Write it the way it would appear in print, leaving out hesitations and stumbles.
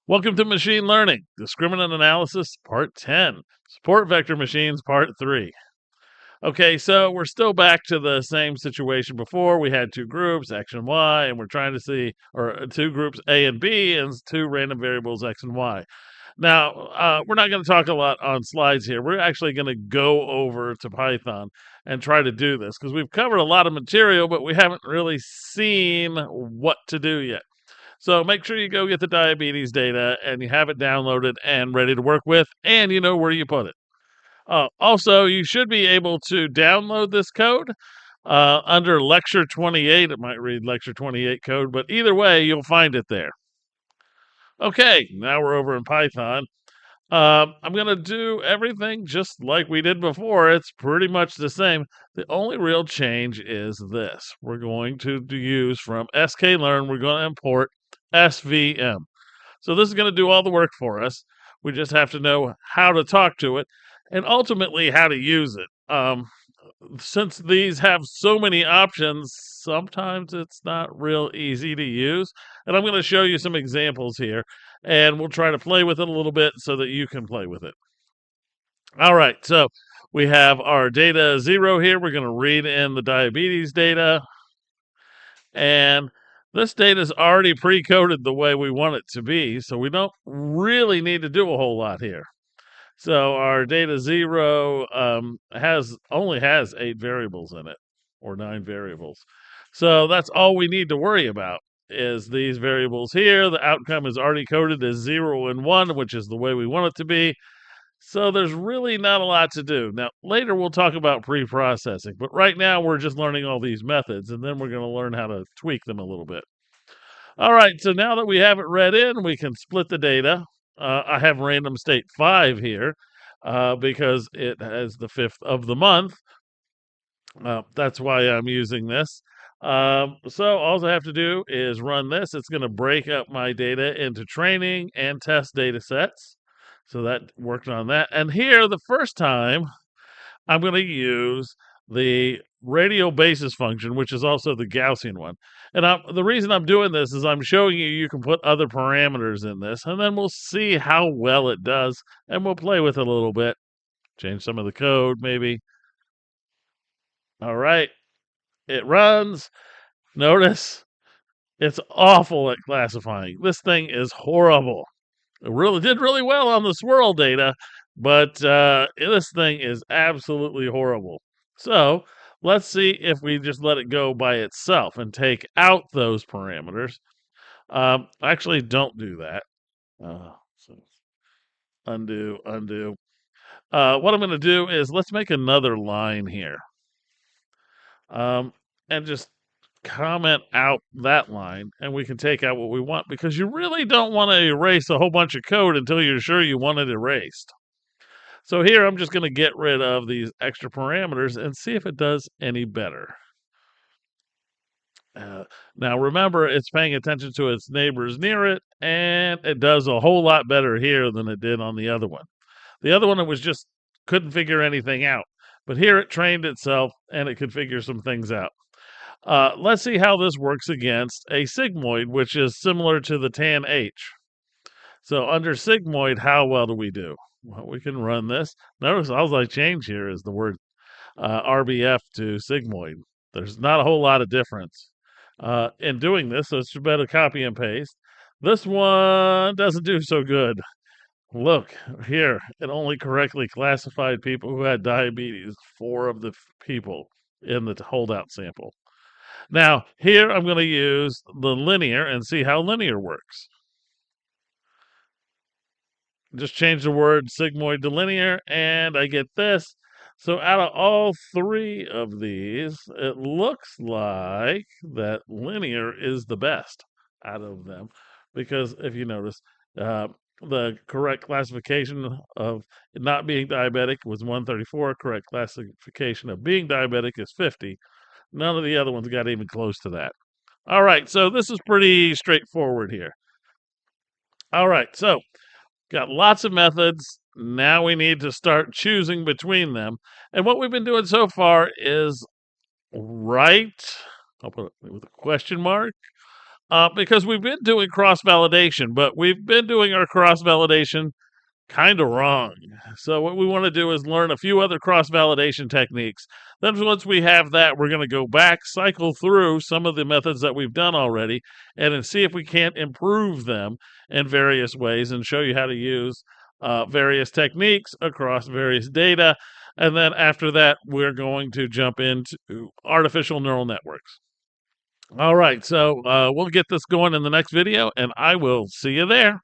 Welcome to Machine Learning, Discriminant Analysis, Part 10, Support Vector Machines, Part 3. Okay, so we're still back to the same situation before. We had two groups, X and Y, and we're trying to see, or two groups, A and B, and two random variables, X and Y. Now, we're not going to talk a lot on slides here. We're actually going to go over to Python and try to do this, because we've covered a lot of material, but we haven't really seen what to do yet. So make sure you go get the diabetes data and you have it downloaded and ready to work with, and you know where you put it. Also, you should be able to download this code under Lecture 28. It might read Lecture 28 code, but either way, you'll find it there. Okay, now we're over in Python. I'm going to do everything just like we did before. It's pretty much the same. The only real change is this. We're going to use from sklearn, we're going to import SVM. So this is going to do all the work for us. We just have to know how to talk to it and ultimately how to use it. Since these have so many options, sometimes it's not real easy to use. And I'm going to show you some examples here, and we'll try to play with it a little bit so that you can play with it. All right, so we have our data 0 here. We're going to read in the diabetes data. And this data is already pre-coded the way we want it to be, so we don't really need to do a whole lot here. So our data 0 only has 8 variables in it, or 9 variables. So that's all we need to worry about is these variables here. The outcome is already coded as 0 and 1, which is the way we want it to be. So there's really not a lot to do. Now, later we'll talk about pre-processing, but right now we're just learning all these methods, and then we're going to learn how to tweak them a little bit. All right, so now that we have it read in, we can split the data. I have random state 5 here because it has the 5th of the month. That's why I'm using this. So all I have to do is run this. It's going to break up my data into training and test data sets. So that worked on that. And here, the first time, I'm going to use the radial basis function, which is also the Gaussian one. And the reason I'm doing this is I'm showing you can put other parameters in this, and then we'll see how well it does, and we'll play with it a little bit. Change some of the code, maybe. All right, it runs. Notice it's awful at classifying. This thing is horrible. It really did really well on the swirl data, but this thing is absolutely horrible. So let's see if we just let it go by itself and take out those parameters. Actually, don't do that. So undo. What I'm going to do is let's make another line here. And just comment out that line, and we can take out what we want, because you really don't want to erase a whole bunch of code until you're sure you want it erased. So here I'm just going to get rid of these extra parameters and see if it does any better. Now remember, it's paying attention to its neighbors near it, and it does a whole lot better here than it did on the other one. The other one, it was just couldn't figure anything out. But here it trained itself, and it could figure some things out. Let's see how this works against a sigmoid, which is similar to the tan H. So under sigmoid, how well do we do? Well, we can run this. Notice all I change here is the word RBF to sigmoid. There's not a whole lot of difference in doing this, so it's better copy and paste. This one doesn't do so good. Look here, it only correctly classified people who had diabetes, 4 of the people in the holdout sample. Now, here I'm going to use the linear and see how linear works. Just change the word sigmoid to linear, and I get this. So out of all 3 of these, it looks like that linear is the best out of them. Because if you notice, the correct classification of not being diabetic was 134. Correct classification of being diabetic is 50. None of the other ones got even close to that. All right, so this is pretty straightforward here. All right, so got lots of methods. Now we need to start choosing between them. And what we've been doing so far is write, I'll put it with a question mark, because we've been doing cross-validation, but we've been doing our cross-validation kind of wrong. So what we want to do is learn a few other cross-validation techniques. Then once we have that, we're going to go back, cycle through some of the methods that we've done already, and then see if we can't improve them in various ways and show you how to use various techniques across various data. And then after that, we're going to jump into artificial neural networks. All right, so we'll get this going in the next video, and I will see you there.